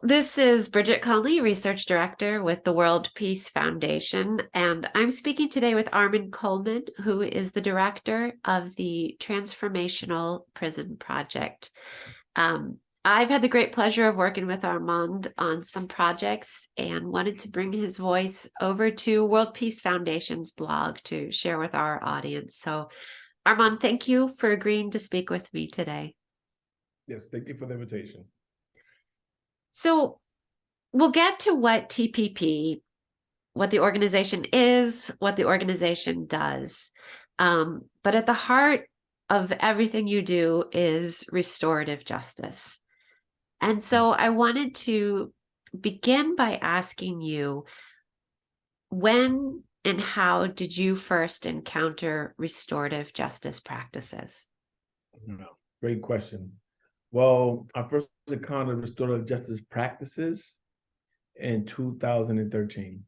This is Bridget Conley, Research Director with the World Peace Foundation, and I'm speaking today with Armand Coleman, who is the Director of the Transformational Prison Project. I've had the great pleasure of working with Armand on some projects and wanted to bring his voice over to World Peace Foundation's blog to share with our audience. So, Armand, thank you for agreeing to speak with me today. Yes, thank you for the invitation. So we'll get to what TPP, what the organization is, what the organization does. But at the heart of everything you do is restorative justice. And so I wanted to begin by asking you, when and how did you first encounter restorative justice practices? Great question. Well, I first encountered restorative justice practices in 2013.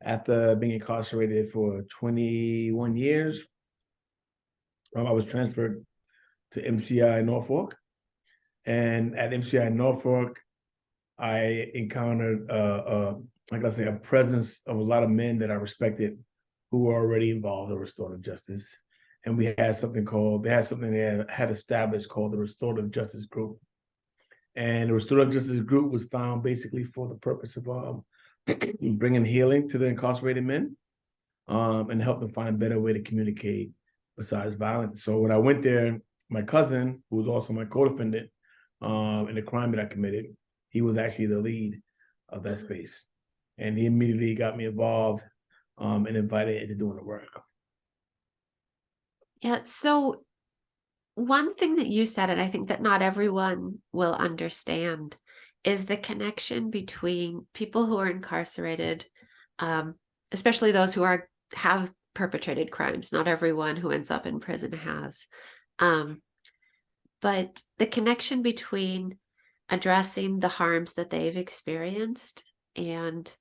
After being incarcerated for 21 years, I was transferred to MCI Norfolk. And at MCI Norfolk, I encountered, like I say, a presence of a lot of men that I respected who were already involved in restorative justice. And we had something they had established called the Restorative Justice Group. And the Restorative Justice Group was found basically for the purpose of bringing healing to the incarcerated men and help them find a better way to communicate besides violence. So when I went there, my cousin, who was also my co-defendant in the crime that I committed, he was actually the lead of that space. And he immediately got me involved and invited into doing the work. Yeah, so one thing that you said, and I think that not everyone will understand, is the connection between people who are incarcerated, especially those who have perpetrated crimes. Not everyone who ends up in prison has. But the connection between addressing the harms that they've experienced and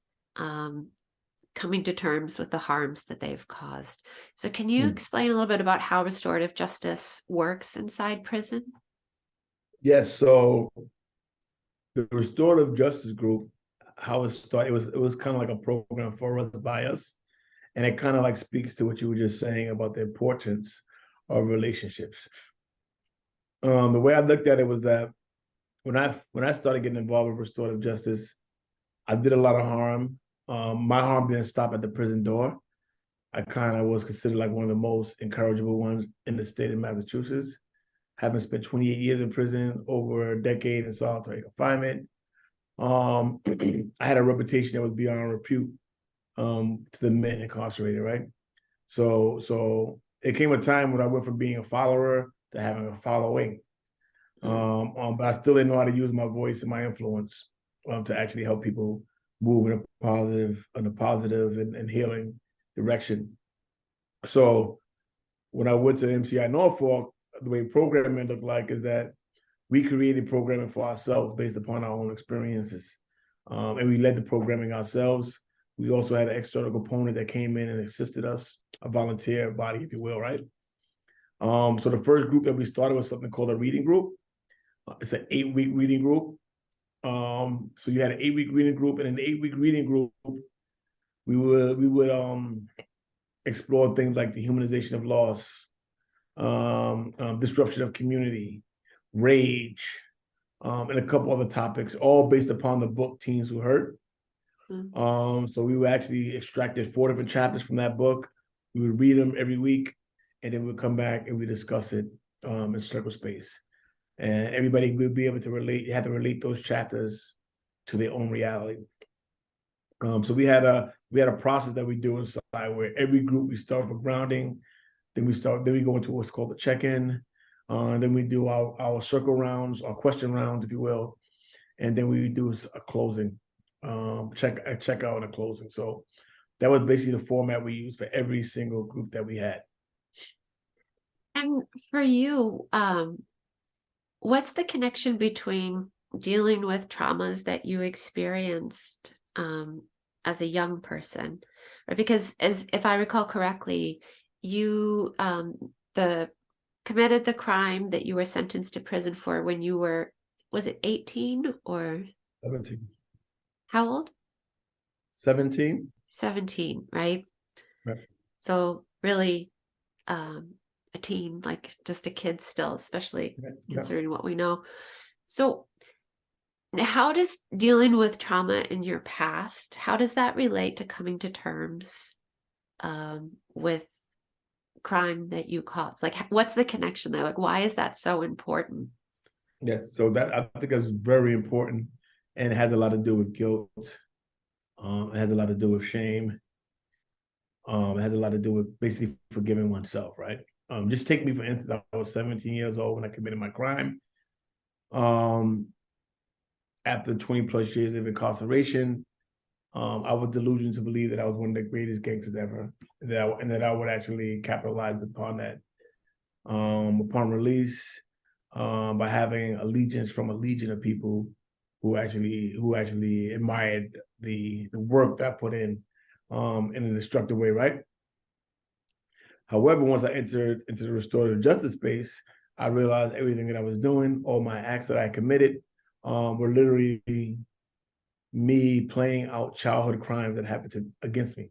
coming to terms with the harms that they've caused. So can you explain a little bit about how restorative justice works inside prison? Yes, so the Restorative Justice Group, how it started, it was kind of like a program for us, by us. And it kind of like speaks to what you were just saying about the importance of relationships. The way I looked at it was that when I started getting involved with restorative justice, I did a lot of harm. My harm didn't stop at the prison door. I kind of was considered like one of the most incorrigible ones in the state of Massachusetts, having spent 28 years in prison, over a decade in solitary confinement. I had a reputation that was beyond repute to the men incarcerated, right? So it came a time when I went from being a follower to having a following. But I still didn't know how to use my voice and my influence to actually help people move in a positive and healing direction. So when I went to MCI Norfolk, the way programming looked like is that we created programming for ourselves based upon our own experiences. And we led the programming ourselves. We also had an external component that came in and assisted us, a volunteer body, if you will, right? So the first group that we started was something called a reading group. It's an 8-week reading group. So you had an 8-week reading group, and in the 8-week reading group, we would explore things like the humanization of loss, disruption of community, rage, and a couple other topics, all based upon the book Teens Who Hurt. So we would actually extracted 4 different chapters from that book. We would read them every week, and then we'd come back and we discuss it in circle space. And everybody will be able to relate. You have to relate those chapters to their own reality. So we had a process that we do inside where every group we start with grounding, then we go into what's called the check-in, and then we do our circle rounds, our question rounds, if you will, and then we do a closing, check out and a closing. So that was basically the format we used for every single group that we had. And for you, what's the connection between dealing with traumas that you experienced as a young person? Or because, if I recall correctly, you committed the crime that you were sentenced to prison for when you were, was it 18 or? 17. How old? 17. 17, right? Right. So really a teen, like just a kid still, especially Yeah. considering what we know. So how does dealing with trauma in your past, how does that relate to coming to terms with crime that you caused? Like, what's the connection there? Like, why is that so important? Yes. So that I think is very important, and it has a lot to do with guilt. It has a lot to do with shame. It has a lot to do with basically forgiving oneself, right? Just take me for instance. I was 17 years old when I committed my crime. After 20 plus years of incarceration, I was delusional to believe that I was one of the greatest gangsters ever, and that I would actually capitalize upon that. Upon release, by having allegiance from a legion of people who actually admired the work that I put in a destructive way, right? However, once I entered into the restorative justice space, I realized everything that I was doing, all my acts that I committed, were literally me playing out childhood crimes that happened against me.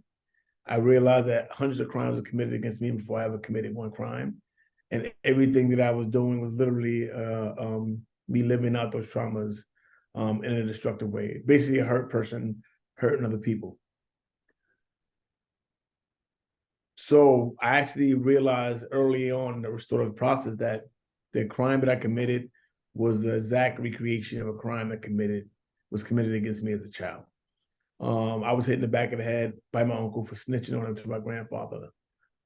I realized that hundreds of crimes were committed against me before I ever committed one crime. And everything that I was doing was literally me living out those traumas in a destructive way. Basically, a hurt person hurting other people. So I actually realized early on in the restorative process that the crime that I committed was the exact recreation of a crime that was committed against me as a child. I was hit in the back of the head by my uncle for snitching on him to my grandfather.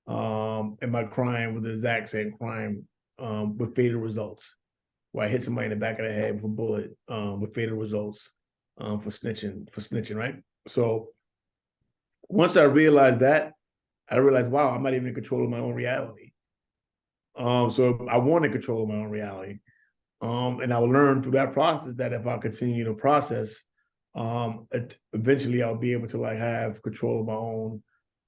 And my crime was the exact same crime with fatal results, where I hit somebody in the back of the head with a bullet with fatal results for snitching, right? So once I realized that, I realized, wow, I'm not even in control of my own reality. So I wanted control of my own reality. And I learned through that process that if I continue to process, eventually I'll be able to like have control of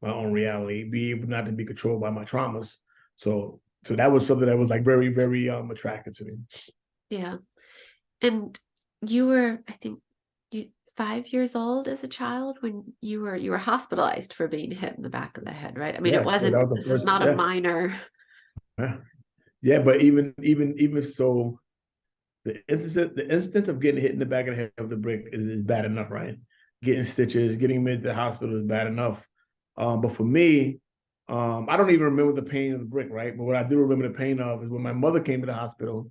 my own reality, be able not to be controlled by my traumas. So that was something that was like very, very attractive to me. Yeah. And you were, I think, 5 years old as a child when you were hospitalized for being hit in the back of the head, right? I mean, it Yes, so that wasn't, was the this is first, not a yeah. minor. Yeah, but even so, the instance of getting hit in the back of the head of the brick is bad enough, right? Getting stitches, getting admitted to the hospital is bad enough. But for me, I don't even remember the pain of the brick, right? But what I do remember the pain of is when my mother came to the hospital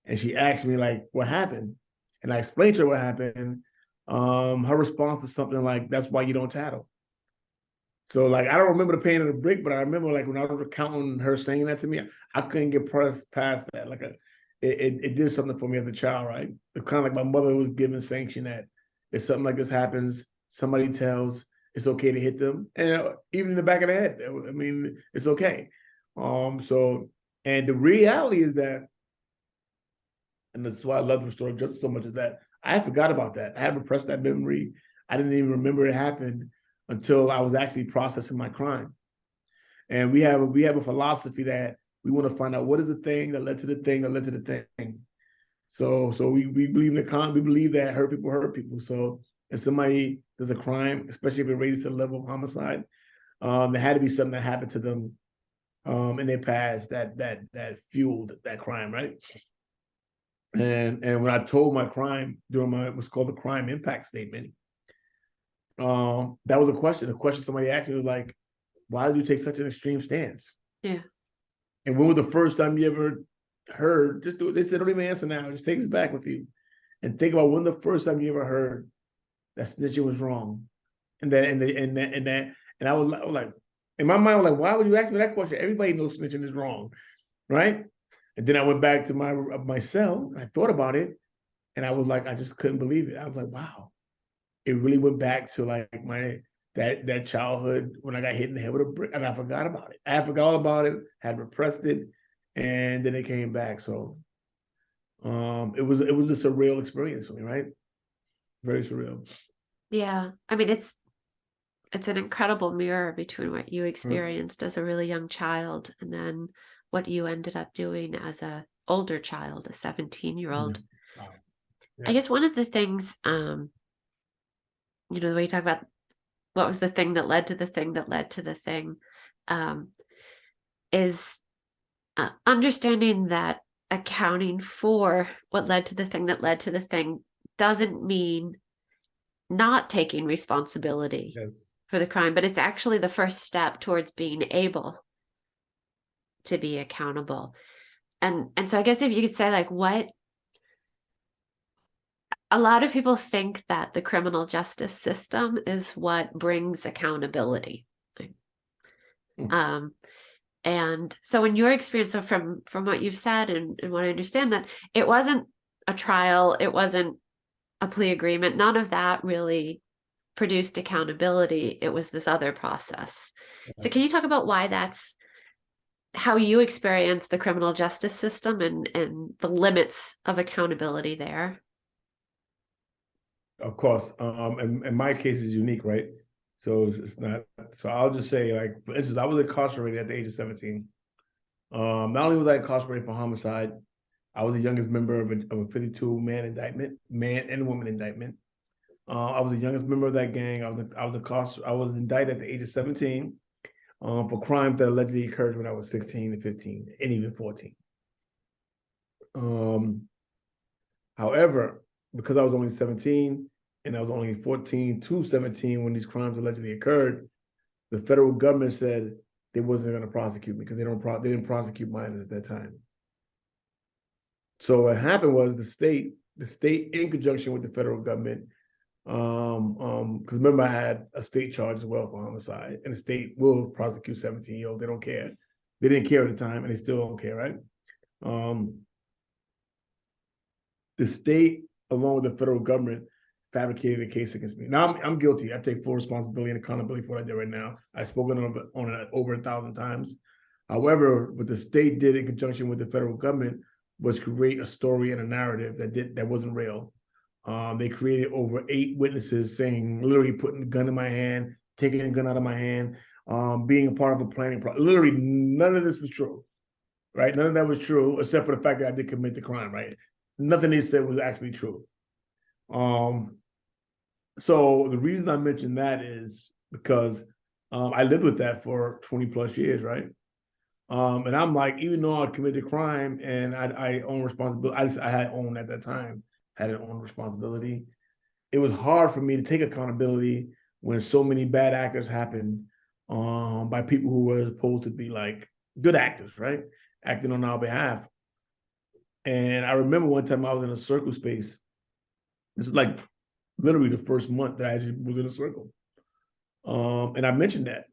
and she asked me like, "What happened?" And I explained to her what happened. Her response is something like, "That's why you don't tattle." So like I don't remember the pain of the brick, but I remember like when I was recounting her saying that to me, I couldn't get past that. Like it did something for me as a child, right? It's kind of like my mother was giving sanction that if something like this happens, somebody tells it's okay to hit them, and even in the back of the head, I mean, it's okay. So and the reality is that, and that's why I love the story just so much, is that I forgot about that. I had repressed that memory. I didn't even remember it happened until I was actually processing my crime. And we have a philosophy that we want to find out what is the thing that led to the thing that led to the thing. So we believe in the con. We believe that hurt people hurt people. So if somebody does a crime, especially if it raises to the level of homicide, there had to be something that happened to them in their past that fueled that crime, right? And when I told my crime during what's called the crime impact statement, that was a question. A question somebody asked me was like, "Why did you take such an extreme stance?" Yeah. And when was the first time you ever heard? Just do it. They said, "Don't even answer now. Just take us back with you, and think about when the first time you ever heard that snitching was wrong." And I was like, in my mind, I was like, "Why would you ask me that question? Everybody knows snitching is wrong, right?" And then I went back to my cell. I thought about it, and I was like, I just couldn't believe it. I was like, wow, it really went back to like that childhood when I got hit in the head with a brick, and I forgot about it. I forgot about it, had repressed it, and then it came back. So it was a surreal experience for me, right? Very surreal. Yeah. I mean, it's an incredible mirror between what you experienced as a really young child and then what you ended up doing as a older child, a 17-year-old. Wow. I guess one of the things, the way you talk about what was the thing that led to the thing that led to the thing, is understanding that accounting for what led to the thing that led to the thing doesn't mean not taking responsibility for the crime, but it's actually the first step towards being able to be accountable. And so I guess if you could say, like, what a lot of people think that the criminal justice system is what brings accountability. And so in your experience, so from what you've said and what I understand, that it wasn't a trial, it wasn't a plea agreement, none of that really produced accountability. It was this other process. So can you talk about why that's how you experience the criminal justice system and the limits of accountability there? Of course. And my case is unique, right? So it's not, so I'll just say, like, for instance, I was incarcerated at the age of 17. Not only was I incarcerated for homicide, I was the youngest member of a 52-man indictment, man and woman indictment. I was the youngest member of that gang. I was indicted at the age of 17 for crimes that allegedly occurred when I was 16 and 15 and even 14. However, because I was only 17 and I was only 14 to 17 when these crimes allegedly occurred, the federal government said they wasn't going to prosecute me because they didn't prosecute minors at that time. So what happened was the state in conjunction with the federal government, because remember I had a state charge as well for homicide, and the state will prosecute 17-year-olds. They don't care. They didn't care at the time, and they still don't care, right? The state, along with the federal government, fabricated a case against me. Now I'm guilty. I take full responsibility and accountability for what I did right now. I've spoken on it over 1,000 times. However, what the state did in conjunction with the federal government was create a story and a narrative that wasn't real. They created over 8 witnesses saying, literally putting a gun in my hand, taking a gun out of my hand, being a part of a planning process. Literally, none of this was true, right? None of that was true, except for the fact that I did commit the crime, right? Nothing they said was actually true. So the reason I mentioned that is because I lived with that for 20 plus years, right? And I'm like, even though I committed a crime and I own responsibility, I had owned at that time, had an own responsibility. It was hard for me to take accountability when so many bad actors happened by people who were supposed to be like good actors, right? Acting on our behalf. And I remember one time I was in a circle space. This is like literally the first month that I actually was in a circle. And I mentioned that.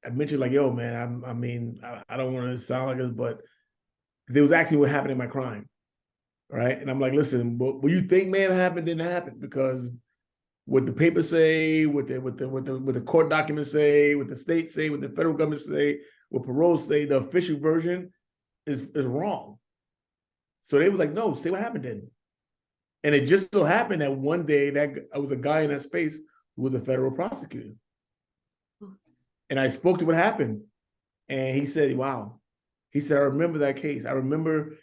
I mentioned like, yo, man, I don't want to sound like this, but they was asking what happened in my crime, right? And I'm like, listen, what you think may have happened didn't happen, because what the papers say, what the court documents say, what the state say, what the federal government say, what parole say, the official version is wrong. So they was like, no, say what happened then. And it just so happened that one day that I was a guy in that space who was a federal prosecutor. And I spoke to what happened. And he said, wow. He said, I remember that case. He said, I remember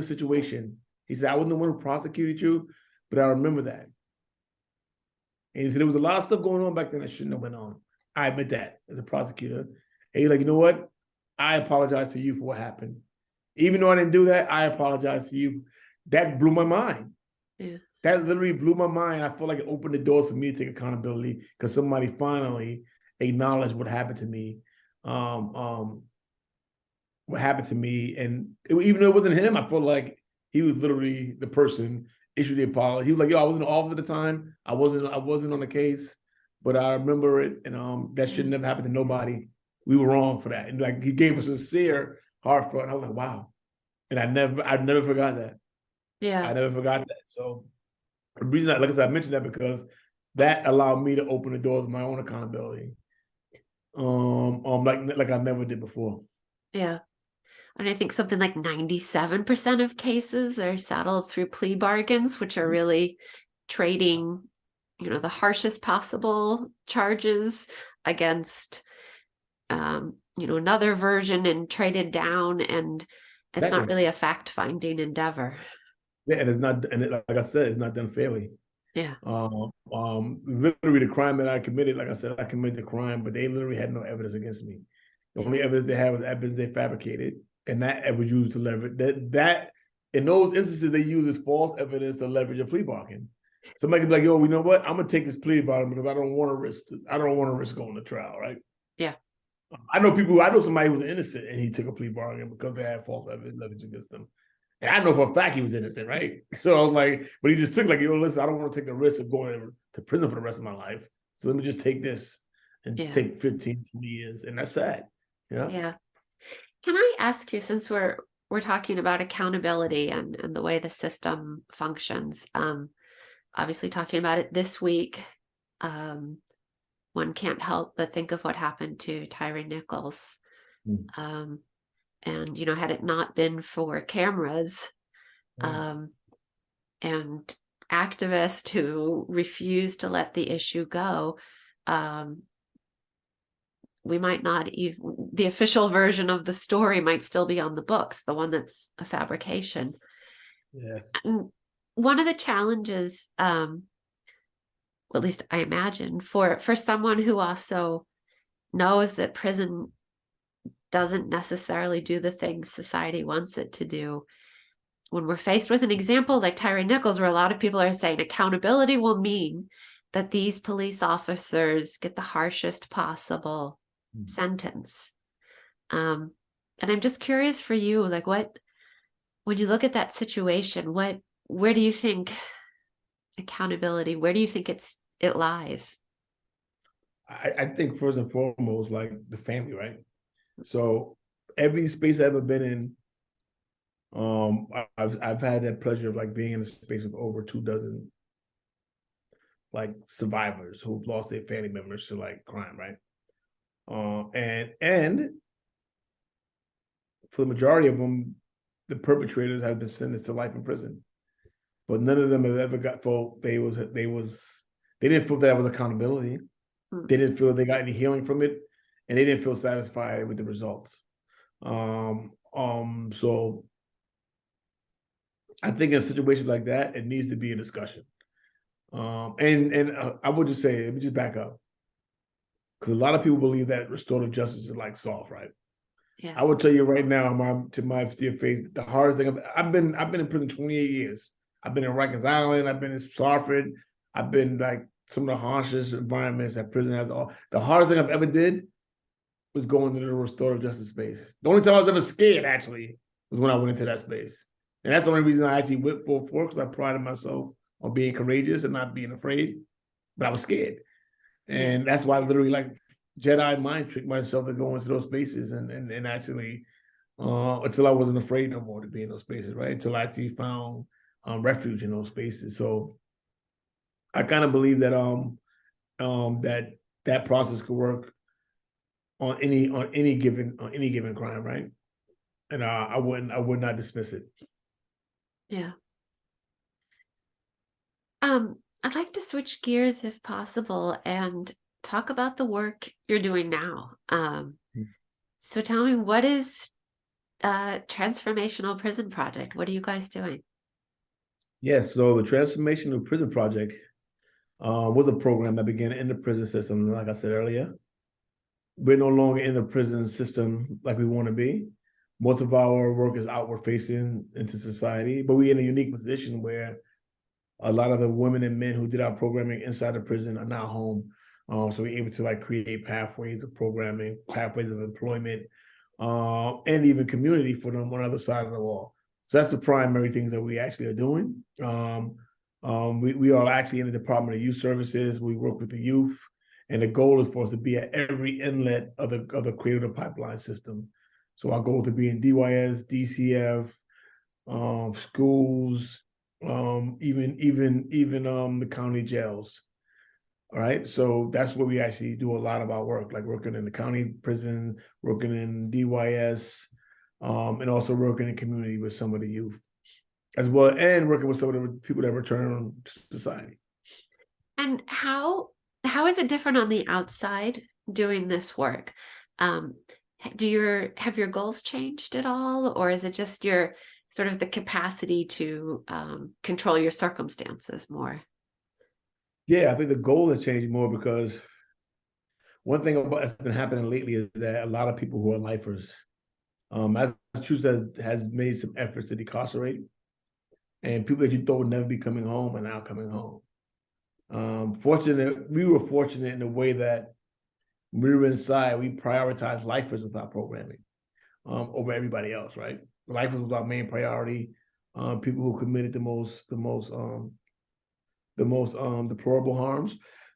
the situation. He said, I wasn't the one who prosecuted you, but I remember that. And he said, there was a lot of stuff going on back then that shouldn't have went on. I admit that as a prosecutor. And he's like, you know what? I apologize to you for what happened. Even though I didn't do that, I apologize to you. That blew my mind. Yeah. That literally blew my mind. I feel like it opened the doors for me to take accountability because somebody finally acknowledged what happened to me. What happened to me. And even though it wasn't him, I felt like he was literally the person issued the apology. He was like, yo, I wasn't in office at the time. I wasn't on the case, but I remember it. And that should never happen to nobody. We were wrong for that. And like, he gave a sincere, heartfelt. And I was like, wow. And I never forgot that. Yeah. I never forgot that. So the reason, like I said, I mentioned that because that allowed me to open the doors of my own accountability. Like I never did before. Yeah. And I think something like 97% of cases are settled through plea bargains, which are really trading, the harshest possible charges against, another version and traded down. And it's not really a fact-finding endeavor. Yeah, and it's not, and like I said, it's not done fairly. Yeah. Literally the crime that I committed, like I said, I committed the crime, but they literally had no evidence against me. The Yeah. only evidence they had was evidence they fabricated, and that was used to leverage that in those instances they use as false evidence to leverage a plea bargain. Somebody could be like, "Yo, you know what? I'm gonna take this plea bargain because I don't want to risk going to trial, right?" Yeah. I know somebody who was innocent and he took a plea bargain because they had false evidence leverage against them. And I know for a fact he was innocent, right? So I was like, but he just took like, yo, listen, I don't want to take the risk of going to prison for the rest of my life. So let me just take this and Yeah. take 15, 20 years. And that's sad. Yeah. Yeah. Can I ask you, since we're talking about accountability and the way the system functions, obviously talking about it this week, um, one can't help but think of what happened to Tyre Nichols. Mm. Um, and had it not been for cameras, Mm. and activists who refused to let the issue go, um, we might not even, the official version of the story might still be on the books, the one that's a fabrication. Yes. And one of the challenges, well, at least I imagine, for someone who also knows that prison doesn't necessarily do the things society wants it to do, when we're faced with an example like Tyre Nichols, where a lot of people are saying accountability will mean that these police officers get the harshest possible sentence. And I'm just curious for you, like when you look at that situation, where do you think accountability, where do you think it lies? I think first and foremost, like the family, right? So every space I've ever been in, I've had that pleasure of like being in a space of over 2 dozen like survivors who've lost their family members to like crime, right? And for the majority of them, the perpetrators have been sentenced to life in prison. But none of them have ever got felt they didn't feel that was accountability. They didn't feel they got any healing from it, and they didn't feel satisfied with the results. So I think in situations like that, it needs to be a discussion. And I would just say, let me just back up, because a lot of people believe that restorative justice is like soft, right? Yeah. I would tell you right now, to my face, the hardest thing I've been in prison 28 years. I've been in Rikers Island, I've been in Sarford, I've been like some of the harshest environments that prison has. All the hardest thing I've ever did was going into the restorative justice space. The only time I was ever scared actually was when I went into that space, and that's the only reason I actually went full force, because I prided myself on being courageous and not being afraid. But I was scared, and that's why I literally like Jedi mind tricked myself to go into those spaces and actually until I wasn't afraid no more to be in those spaces, right? Until I actually found refuge in those spaces. So I kind of believe that that process could work on any given crime, right? And I would not dismiss it. Yeah. I'd like to switch gears if possible and talk about the work you're doing now. So tell me, what is Transformational Prison Project? What are you guys doing? Yes, so the Transformational Prison Project was a program that began in the prison system. Like I said earlier, we're no longer in the prison system like we want to be. Most of our work is outward facing into society, but we're in a unique position where a lot of the women and men who did our programming inside the prison are now home. So we're able to like create pathways of programming, pathways of employment, and even community for them on the other side of the wall. So that's the primary things that we actually are doing. We are actually in the Department of Youth Services. We work with the youth, and the goal is for us to be at every inlet of the creative pipeline system. So our goal is to be in DYS, DCF, schools, even the county jails. All right. So that's where we actually do a lot of our work, like working in the county prison, working in DYS, and also working in community with some of the youth as well, and working with some of the people that return to society. And how is it different on the outside doing this work? Have your goals changed at all, or is it just sort of the capacity to control your circumstances more. Yeah, I think the goal is changing more because one thing about that's been happening lately is that a lot of people who are lifers, Massachusetts has made some efforts to decarcerate, and people that you thought would never be coming home are now coming home. We were fortunate in the way that when we were inside, we prioritized lifers with our programming over everybody else, right? Lifers was our main priority. People who committed the most deplorable harms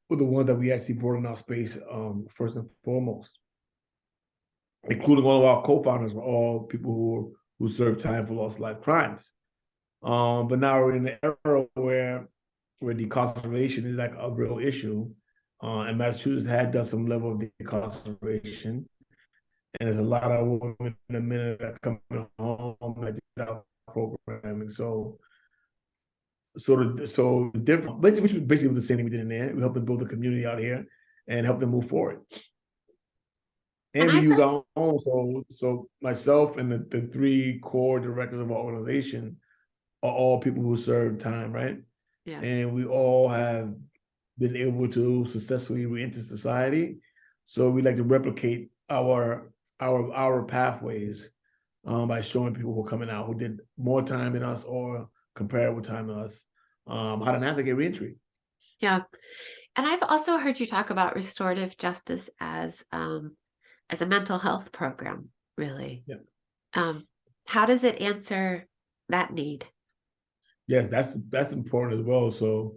were the ones that we actually brought in our space first and foremost, including all of our co-founders were all people who served time for lost life crimes. But now we're in the era where decarceration is like a real issue. And Massachusetts had done some level of decarceration. And there's a lot of women and men that are coming home that did our programming. So the different, which was basically the same thing we did in there. We helped them build a community out here and help them move forward. And we use our own. So myself and the three core directors of our organization are all people who serve time, right? Yeah. And we all have been able to successfully re-enter society. So we like to replicate our pathways by showing people who are coming out who did more time than us or comparable time to us, how to navigate reentry. Yeah. And I've also heard you talk about restorative justice as a mental health program, really. Yeah. How does it answer that need? Yes, that's important as well. So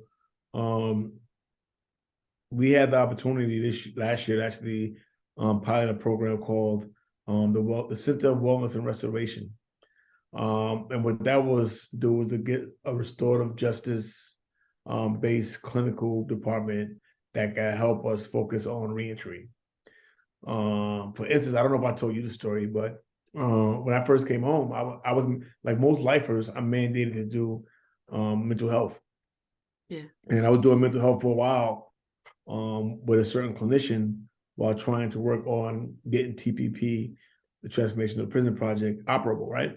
we had the opportunity last year to actually pilot a program called the Center of Wellness and Restoration. And what that was to do was to get a restorative justice based clinical department that can help us focus on reentry. For instance, I don't know if I told you the story, but when I first came home, I was like most lifers, I'm mandated to do mental health. Yeah. And I was doing mental health for a while with a certain clinician while trying to work on getting TPP, the Transformational Prison Project, operable, right?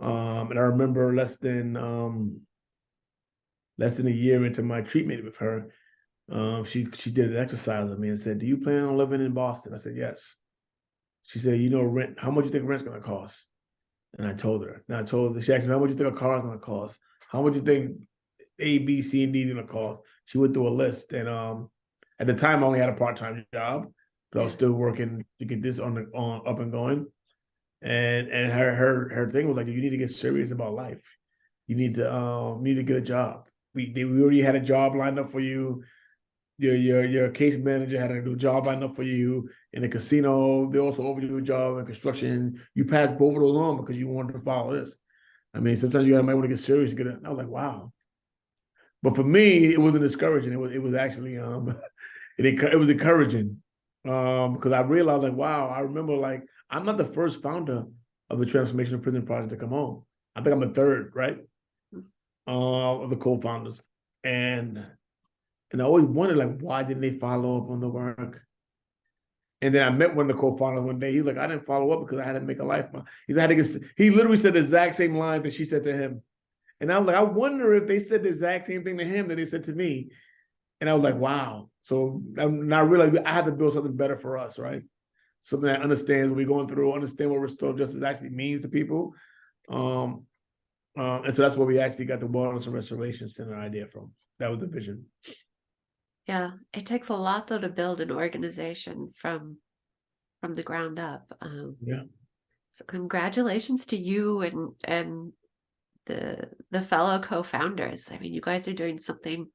And I remember less than a year into my treatment with her, she did an exercise with me and said, "Do you plan on living in Boston?" I said, "Yes." She said, "You know, rent. How much do you think rent's going to cost?" And I told her. She asked me, "How much do you think a car is going to cost? How much do you think A, B, C, and D is going to cost?" She went through a list, and at the time, I only had a part-time job, but I was still working to get this on up and going. And her thing was like, "You need to get serious about life. You need to get a job. We already had a job lined up for you. Your case manager had a new job lined up for you in the casino. They also offered you a job in construction. You passed both of those on because you wanted to follow this. I mean, sometimes you might want to get serious and get it." I was like, wow. But for me, it wasn't discouraging. It was actually it was encouraging because I realized like, wow, I remember like I'm not the first founder of the Transformational Prison Project to come home. I think I'm the third, right? Of the co-founders, and I always wondered like, why didn't they follow up on the work? And then I met one of the co-founders one day. He was like, "I didn't follow up because I had to make a life." He said, he literally said the exact same line that she said to him. And I was like, I wonder if they said the exact same thing to him that they said to me. And I was like, wow. So now I realized I had to build something better for us, right? Something that understands what we're going through, understand what restorative justice actually means to people. And so that's where we actually got the Wellness and Restoration Center idea from. That was the vision. Yeah, it takes a lot though to build an organization from the ground up. Yeah. So congratulations to you and the fellow co-founders. I mean, you guys are doing something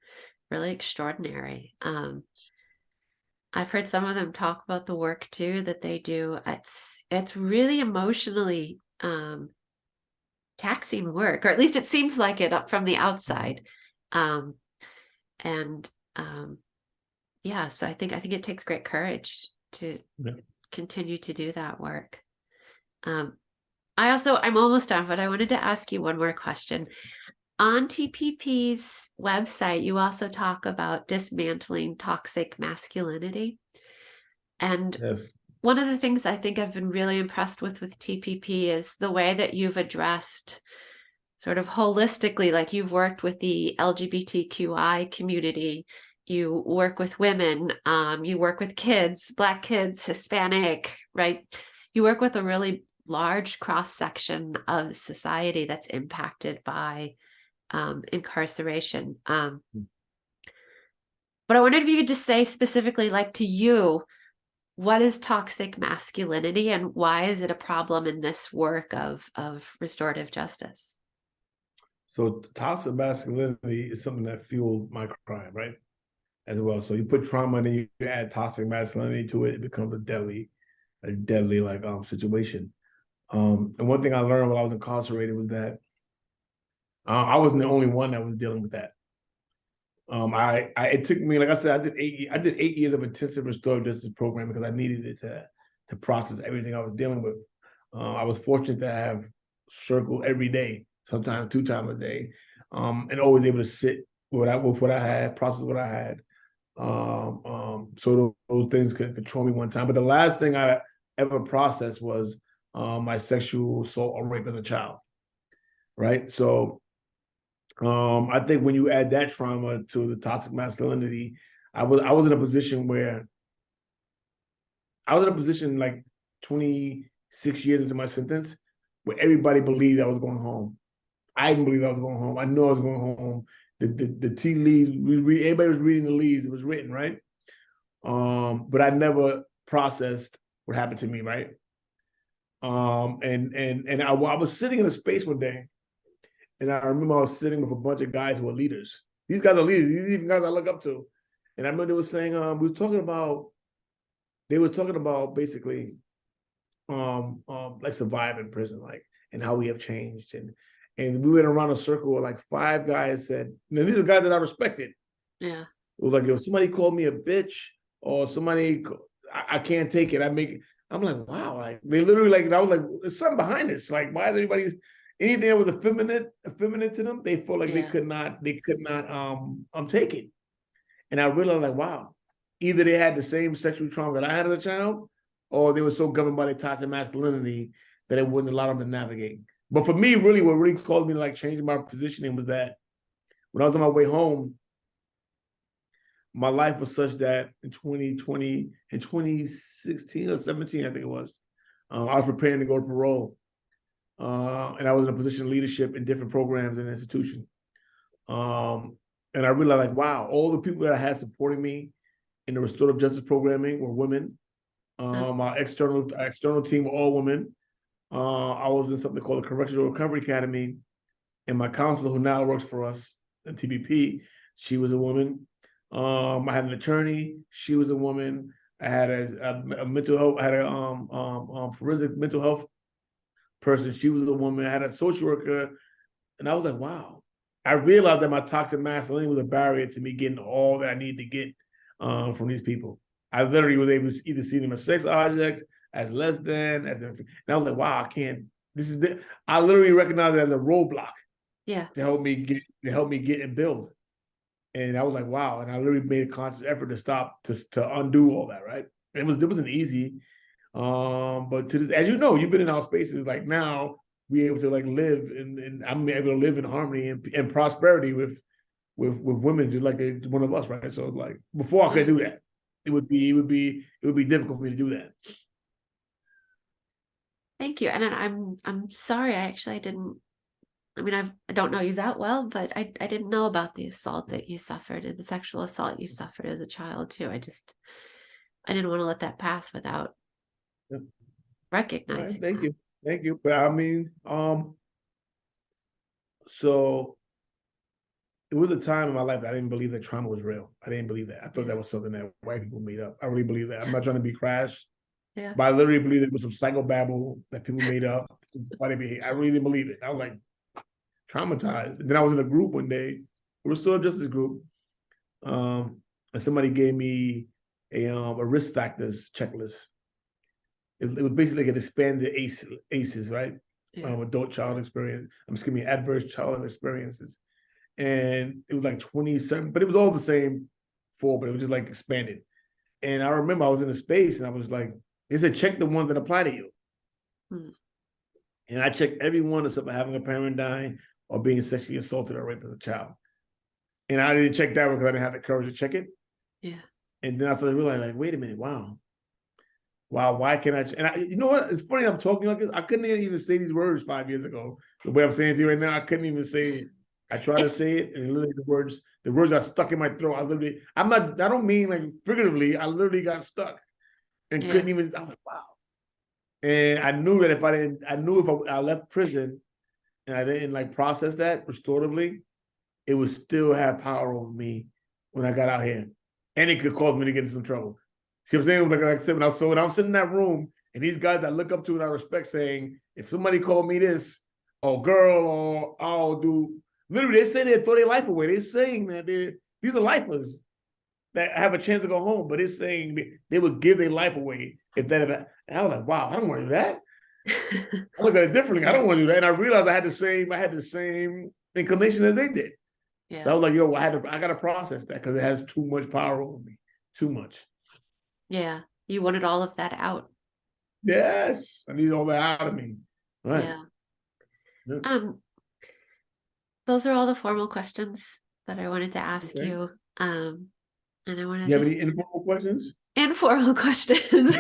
really extraordinary. I've heard some of them talk about the work too that they do. It's really emotionally taxing work, or at least it seems like it up from the outside. Yeah, so I think it takes great courage to continue to do that work. I'm almost done, but I wanted to ask you one more question. On TPP's website, you also talk about dismantling toxic masculinity. And yes. one of the things I think I've been really impressed with TPP is the way that you've addressed sort of holistically, like you've worked with the LGBTQI community, you work with women, you work with kids, Black kids, Hispanic, right? You work with a really large cross section of society that's impacted by incarceration. But I wondered if you could just say specifically, like to you, what is toxic masculinity and why is it a problem in this work of restorative justice? So toxic masculinity is something that fuels my crime, right? As well. So you put trauma and then you add toxic masculinity to it, it becomes a deadly like situation. And one thing I learned while I was incarcerated was that I wasn't the only one that was dealing with that. It took me, like I said, I did 8 years of intensive restorative justice program because I needed it to process everything I was dealing with. I was fortunate to have circle every day, sometimes 2 times a day, and always able to sit with what I had, process what I had. So those things could control me one time. But the last thing I ever processed was my sexual assault or rape as a child, right? So I think when you add that trauma to the toxic masculinity, I was in a position where I was in a position like 26 years into my sentence where everybody believed I was going home. I didn't believe I was going home. I knew I was going home. The tea leaves, everybody was reading the leaves. It was written, right? But I never processed what happened to me, right? And I was sitting in a space one day, and I remember I was sitting with a bunch of guys who were leaders. These guys are leaders. These are even guys I look up to. And I remember they were saying, they were talking about basically like surviving prison, like, and how we have changed. And we went around a circle where like 5 guys said, these are guys that I respected. Yeah. It was like, if somebody called me a bitch or somebody, I can't take it. I'm like, wow. Like they literally like, I was like, there's something behind this. Like, why is everybody, anything that was effeminate to them, they felt like they could not take it. And I realized like, wow, either they had the same sexual trauma that I had as a child, or they were so governed by their toxic masculinity that it wouldn't allow them to navigate. But for me, really, what really caused me to like changing my positioning was that when I was on my way home, my life was such that in 2016 or 17, I think it was, I was preparing to go to parole. And I was in a position of leadership in different programs and institutions. And I realized like, wow, all the people that I had supporting me in the restorative justice programming were women. Our external team were all women. I was in something called the Correctional Recovery Academy, and my counselor, who now works for us at TBP, she was a woman. I had an attorney; she was a woman. I had a mental health, I had a forensic mental health person. She was a woman. I had a social worker, and I was like, wow. I realized that my toxic masculinity was a barrier to me getting all that I needed to get from these people. I literally was able to either see them as sex objects, as less than, and I was like, wow, I can't. I literally recognized it as a roadblock. Yeah. To help me get and build. And I was like, wow. And I literally made a conscious effort to stop, to undo all that, right? It wasn't easy. But to this, as you know, you've been in our spaces, like now we able to like live and I'm able to live in harmony and prosperity with women just like one of us, right? So like before I could do that, it would be difficult for me to do that. Thank you. And I'm sorry, I didn't, I mean, I don't know you that well, but I didn't know about the assault that you suffered and the sexual assault you suffered as a child too. I didn't want to let that pass without recognizing. Right, thank you. But I mean, so it was a time in my life that I didn't believe that trauma was real. I didn't believe that. I thought that was something that white people made up. I really believe that. I'm not trying to be crash, but I literally believe it was some psychobabble that people made up. I really didn't believe it. I was like traumatized. And then I was in a group one day, a restorative justice group, and somebody gave me a risk factors checklist. It was basically like an expanded ACEs, right? Adult child experience. Excuse me, adverse childhood experiences. And it was like 27, but it was all the same but it was just like expanded. And I remember I was in a space and I was like, They said, check the ones that apply to you. Hmm. And I checked every one except for having a parent dying or being sexually assaulted or raped as a child. And I didn't check that one because I didn't have the courage to check it. Yeah. And then I started realizing, like, wait a minute, wow, why can't I? And you know what? It's funny I'm talking like this. I couldn't even say these words 5 years ago. The way I'm saying it to you right now, I couldn't even say it. I try to say it, and literally the words got stuck in my throat. I don't mean like figuratively. I literally got stuck and couldn't even. I was like, wow. And I knew that if I left prison and I didn't like process that restoratively, it would still have power over me when I got out here, and it could cause me to get in some trouble. See what I'm saying? Like I said, when I was sitting in that room, and these guys that I look up to and I respect saying, if somebody called me this, or girl, or I'll do, literally, they say they throw their life away. They're saying that these are lifers that have a chance to go home, but it's saying they would give their life away if that. And I was like, wow, I don't want to do that. I look at it differently. I don't want to do that. And I realized I had the same inclination as they did. Yeah. So I was like, yo, I got to process that because it has too much power over me. Too much. Yeah. You wanted all of that out. Yes. I need all that out of me. Right. Yeah. Those are all the formal questions that I wanted to ask you. And I want to You have any informal questions? Informal questions.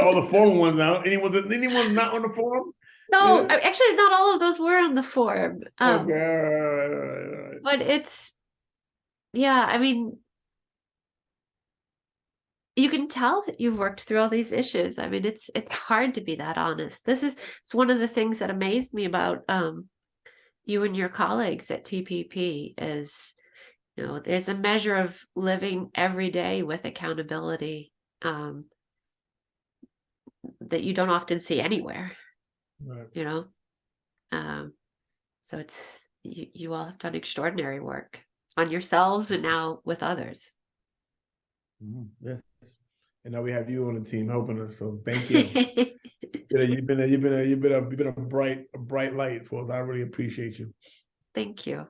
All the formal ones now. Anyone's not on the forum? No, actually, not all of those were on the form. Okay. But it's, yeah, I mean, you can tell that you've worked through all these issues. I mean, it's hard to be that honest. It's one of the things that amazed me about you and your colleagues at TPP is, there's a measure of living every day with accountability that you don't often see anywhere. Right. So it's you all have done extraordinary work on yourselves and now with others. Yes. And now we have you on the team helping us. So thank you. You've been a bright light for us. I really appreciate you. Thank you.